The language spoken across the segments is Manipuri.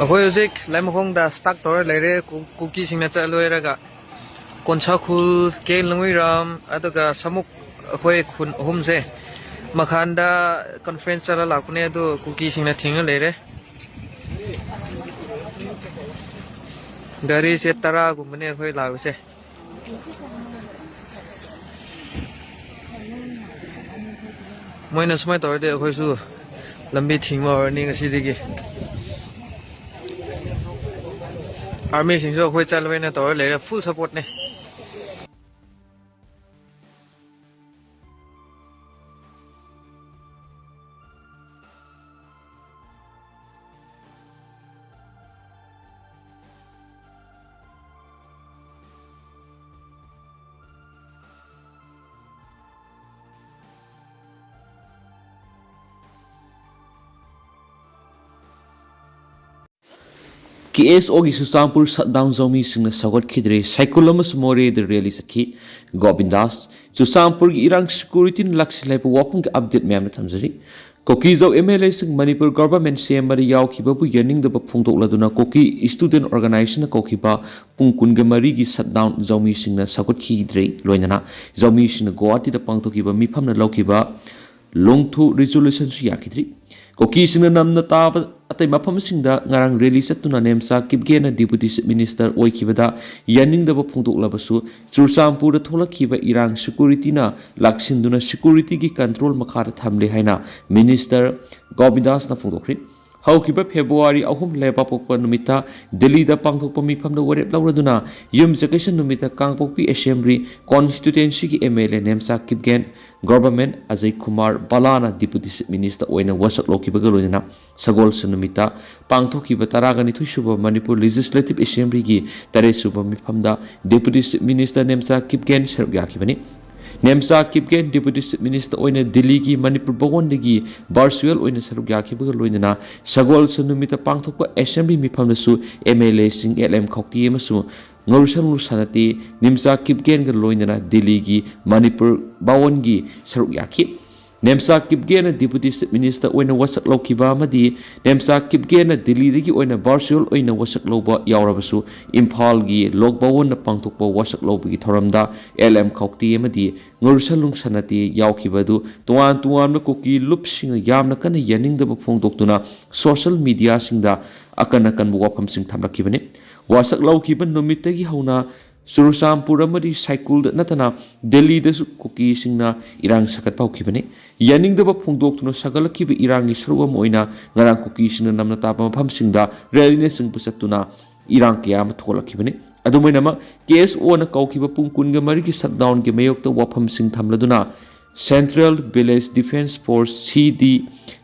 अखोई हजिक लाइमखोंदा स्टाक तौर लेरे कुकी सिंगना चलोयरगा कोनसा खुल के लंगुइराम अदुगा समुक अखोई खुन अहुमसे मखानदा कॉन्फ्रेंस चला लाकुने अदु कुकी सिंगना थिंगा लेरे गाड़ी से तरा गुमने अखोई लागुसे मोइना समय तौरदे अखोइसु लंबी थिंगा औरनी ngasiदगी आर्मी सिंह अखोई चलवेना तौर लेरे फुल सपोर्ट ने KSO की सुसामपुर सटडाउन जोमी सिंह सगत खिद्रे साइकोलमस मोरे द रैली सखी गोविंदास सुसामपुर की इरांग सिक्योरिटी लक्ष्य लेप वापंग अपडेट मैम थमजरी कोकीजो MLA सिंह मणिपुर गवर्नमेंट सेम मरी यावखिबबु यनिंग दब फोंदोकलदुना कोकी स्टूडेंट ऑर्गेनाइजेशन कोखिबा पुंग कुनग मरी की सटडाउन जोमी सिंह सगत खिद्रे लोइनना जोमी सिंह गुवाहाटी द पांगतोकिबा मिफमना लौखिबा लोंगथु रिजोल्यूशन याखिद्री कोकी सिंह नमना ताब अतै मफम सिंहदा ngarang rally satuna nemsa kipgena deputy minister oikibada yaning daba phungtoklabsu churchampur da tholakhiba irang security na laksinduna security ki control makhara thamle haina minister govindas na phungtokri haukiba february ahum leba pokpa numita delhi da pangthokpa mifamda warep lauraduna yum vacation numita kangpokpi assembly constituency ki MLA nemsa kipgen government Ajay Kumar Balana deputy minister oina wasak lokibaga loina sagol sunumita pangthokiba taragani thusuba manipur legislative assembly gi tare suba mifamda deputy minister nemsa kipgen seruk yakibani nemsa kipgen deputy minister oina delhi gi manipur bawon gi virtual oina seruk yakibaga loina sagol sunumita pangthokpa assembly mifamda su MLA sing LM khokti emasu ngorsan sanati nimsa kipgen ga loina delhi gi manipur bawon gi seruk yakhi nemsa kipgen deputy minister oina wasak lokiba amadi nemsa kipgen delhi dagi oina virtual oina wasak loba yawrabasu imphal gi lokbawon na pangthokpa wasak lobi thoramda LM khokti amadi ngorsalung sanati yawkhibadu tuan tuan na koki lupsing yamna kana yaningda phongdoktuna social media singda akan wafam sing thamlakibani wasak laukiba numitagi hauna Surusampur amadi cycle natana Delhi dasu koki singna irang sakat paukibani yaning daba phungdoktuna sagalakiba irangi sarwa moina ngarang koki singna namna tapa mafam singda rally sing pusatuna irang kiyam tholakibani adumainama KSO na kaukiba pungkunga mari ki shutdown ki mayokta wafam sing thamladuna Central Village Defense Force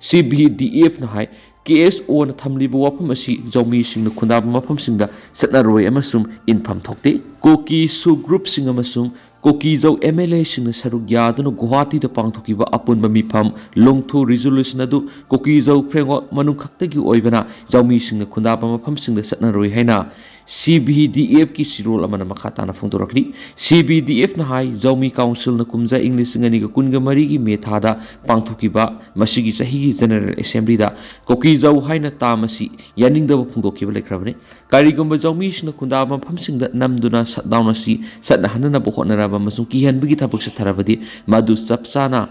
CBDF na hai KSO na thamliba wafam asi zomi singna khundaba mafam singda satnaroi amasum infam thokte koki su group singa masum koki zo MLA singna saruk yaduna Guwahati da pangthokiba apunba mifam longthu resolution adu koki zo framework manung khaktagi oibana zomi singna khundaba mafam singda satnaroi haina CBDF ki sirol amana makhatana phongdorakli CBDF na hai zomi council na kumja english ngani ga kunga mari gi methada pangthokiba masigi sahi gi general assembly da koki zo haina tamasi yaning da phongdokiba lekrabane karigomba zomi sina khunda ma phamsing da namduna shutdown asi satna hanana bo honaraba masung ki hanbigi thapuk satharabadi madu sapsana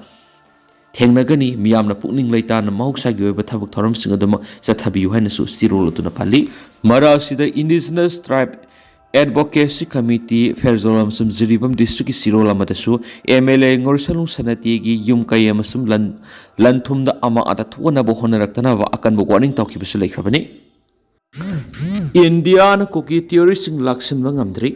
थेंगनगनी मियामना पुकनिंग लैताना महौसागी ओइबा थबक थरमसिंग अदुमा जथाबियु हाइनसु सिरोलतुना पाली मरासिदा इंडिजिनस ट्राइब एडवोकेसी कमिटी फेरजोलम सम जिरिबम डिस्ट्रिक्ट की सिरोलामदसु MLA ngorsalung sanatiगी yum kayamasum lanthumda ama ata thona bo honarakतना वा अकन बो वार्निंग तौखिबसु लेख्रबनी इंडिया न कोकी theorising लक्षण मंगमद्री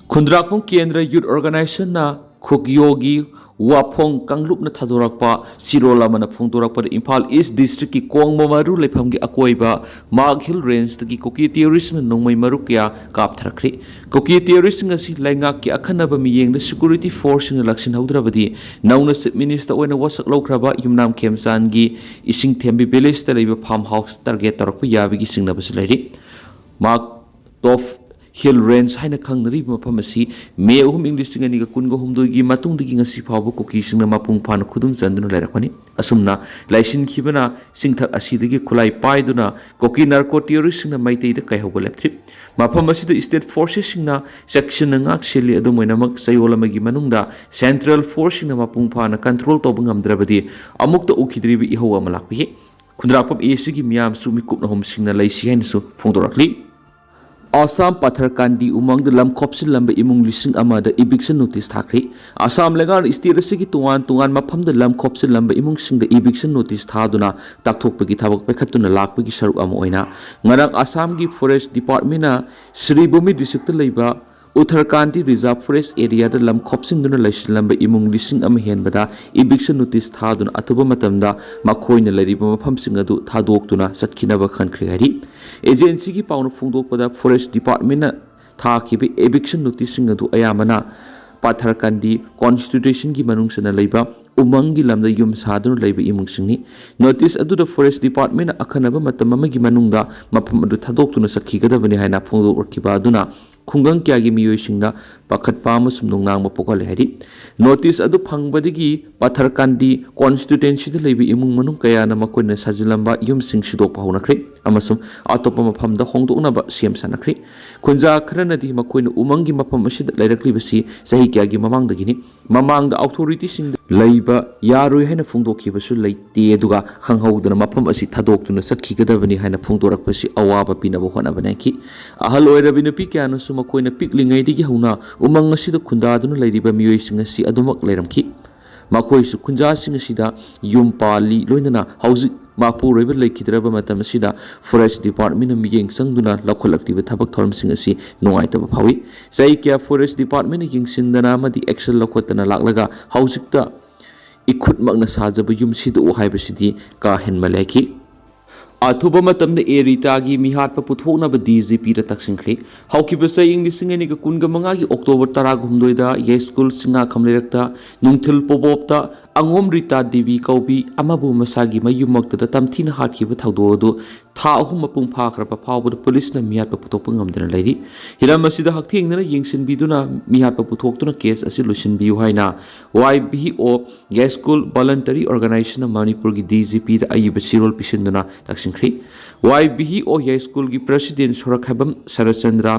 खुंद्राकपुं केंद्र यूथ ऑर्गेनाइजेशन ना खोगियोगी वाफोंग कांगलुप न थादोरकपा सिरोला मन फोंदोरकपा इम्फाल ईस्ट डिस्ट्रिक्ट की कोंग मरु लेफम की अकोइबा माग हिल रेंज तकी कोकी टेररिस्ट न नोंमै मरु क्या कापथरखरि कोकी टेररिस्ट ngasi लाइंगाक की अखनब मियेंग द सिक्योरिटी फोर्स न लक्षण हौद्रबदी नौना चीफ मिनिस्टर ओइना वसक लौख्रबा युमनाम खेमचान की इसिंग थेम्बी विलेज त लेबा फार्म हाउस टारगेट तरक याबगी सिंगनबस लैरि माग टॉप हिल रेंज है खंगनरीब मफम असी मे 3 इंग्लिश अनिगा कुनगा हुमदोगी मतुंगदगी ngasi फावबो कुकी सिंगना मापुंग फान खुदुम चंदुना लेरखनी असुमना लाइसिन खिबना सिंगथक असीदगी खुलाई पाइदुना कोकी नार्को टेररिस्ट सिंगना माइतेदा कायहोबो लेप्थ्रिप मफम असिद स्टेट फोर्सेस सिंगना सेक्शन ngak seli adumoinamक sayolamaगी मनुंगदा सेंट्रल फोर्स सिंगना मापुंग फान कंट्रोल तोबं ngamdrabadi amukta ukhidribi iho amalakpi खुद्रापम एसी मियाम सुमिकुप नहोम सिंगना लैसी हैनसु फोंदोरखली आसाम पाथरकांडी उमंग लमखोपसिन लंबे इमुंग लिसिंग अमद इविक्शन नोटिस थाखरी आसाम लेगार स्टेट असिगी तुंगान तुंगान मफम द लमखोपसिन लंबे इमुंग सिंग द इविक्शन नोटिस थादुना ताकथोकपगी थाबक पेखतुना लाकपगी सरुक अम ओइना ngarang आसाम की फॉरेस्ट डिपार्टमेंट ना श्रीभूमि डिस्ट्रिक्ट लैबा उत्तराखंडी रिजर्व फॉरेस्ट एरिया द लमखोपसिंदुना लैसिलंबे इमुंग लिसिंग अम हेनबदा इविक्शन नोटिस थादुना अथुबा मतमदा मखोइना लैरिबा मफमसिंग अदु थादोक्तुना सटखिनबा खनख्रि हरि एजेंसी की पाउन फोंदोकपदा फॉरेस्ट डिपार्टमेंट ना थाखिबे इविक्शन नोटिस सिंग अदु अयामना पाथरकांडी कॉन्स्टिट्यूशन की मनुंगसना लैबा उमंगी lambda yum सादुना लैबा इमुंगसिंगनी notice अदुदा forest department अखनबा मतम अमगी मनुंगदा मफम अदु थादोक्तुना सटखिगदबनि हाइना फोंदोकरखिबा अदुना खुंगंग क्यागी मियोइसिंगना पाखतपा अमसुम नोंनांग पोकल हैरि नोटिस अदु फंगबदगी पाथरकांडी कॉन्स्टिट्यूएंसी द लैबि इमुंग मनुंग कयाना मकोइना साजिलंबा युमसिंग सिदोकपा होनख्रि अमसुम अतोपा मफमदा होंदोकनाबा सेम सनख्रि खुंजा खरनदी मकोइना उमंगी मफम असिद लैरक्लिबसि सही क्यागी ममांगदगिनि ममांगदा अथॉरिटी सिंग लैबा यारोय हैना फोंदोखिबसु लैते दुगा खंगहौदना मफम असि थादोक्तुना सटखिगदबनि हैना फोंदोरकपसि अवाबा पिनबो होनबनाखि अहल ओइरबि नुपि क्यानसु मकोइना पिकलिंगैदिगी हौना उमंग असिद खुंदादुना लैरिबा मियोइसिंग असि अदुमक लैरमखि मखोइसु खुंजासिंग असिदा युम पाली लोइनना हौजिक मापुरैबा लैखिद्रबा मतम असिदा फॉरेस्ट डिपार्टमेंट मियेंग संगदुना लखोलक्तिबा थबक थोरमसिंग असि नुंगाइतबा फावी सही क्या फॉरेस्ट डिपार्टमेंट यिंगसिंदना मदि एक्शन लखोतना लाक्लगा हौजिकता इखुटमकना साजबा युमसिदु हाइबसिदि का हेनमलेखि अथुबा मतमदा एरिटागी मिहात्पा पुथोकनाबा डीजीपी दा तक्सिंख्रि हौकिबा सयिंग लिसिंग अनिगा कुनगा मंगागी अक्टोबर 19 दा येस्कुल सिंगा खमलेरक्ता नुंथिल पोबोपता अंगोम रिता देवी कौबी अमाबु मसागी मयुमक्तदा तमथिना हाखिबा थौदोदु था अहुम मपुंग फाखरबा फावबद पुलिसना मिहात्पा पुथोकपा ngamdana लैरि हिराम असिदा हक्थेंगना यिंगसिनबिदुना मिहात्पा पुथोकतुना केस असि लुसिनबियु हाइना YBO येस्कुल वॉलंटरी ऑर्गेनाइजेशन मणिपुर की डीजीपी दा अयिबा सिरोल पिसिनदुना तक्सिंख्रि YBO येस्कुल की प्रेसिडेंट सोरखबम शरचंद्र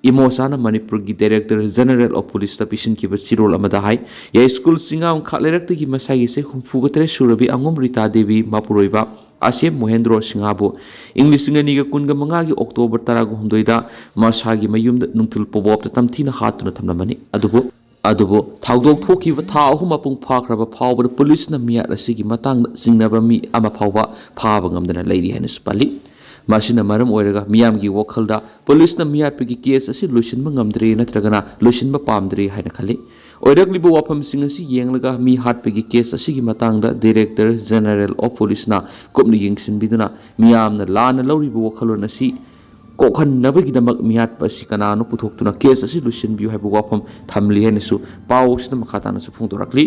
इमोसाना मणिपुर की डायरेक्टर जनरल ऑफ पुलिस पिशन की सिरोल अमदा हाई या स्कूल सिंगाम खालेरक्त की मसाई से हुंफुगतरे सुरबी अंगोम रीता देवी मापुरोइबा आसेम मोहेंद्रो सिंगाबो इंग्लिश निगा कुनगा मंगागी अक्टोबर 19 मसागी मयुम नुंथुल पोबोप तमथिना हातुना थमनमनि अदुबो थाउदोक थोखिबा था अहुम मपुंग फाखरबा फावबद पुलिसना मियात असिगी मतंग सिंगनबा मी अमा फावबा फाबा ngamdana लैरि हैन सुपाली मासिना मरम ओइरगा मियामगी वखलदा पुलिसना मियातपगी केस असि लुसिनबा ngamdre नत्रगना लुसिनबा पामद्रे हैन खले ओइरगलिबो वाफम सिंग असि येंगलगा मी हातपगी केस असिगी मतंगदा डायरेक्टर जनरल ऑफ पुलिसना कुपनि यिंगसिनबिदुना मियामना लाना लौरिबो वखलोन असि कोखनबगिदमक मियात असि कनानो पुथोक्तुना केस असि लुसिनबियु हाइबो वाफम थमलि हैनसु पावसना मखातानसु फोंदोरक्ली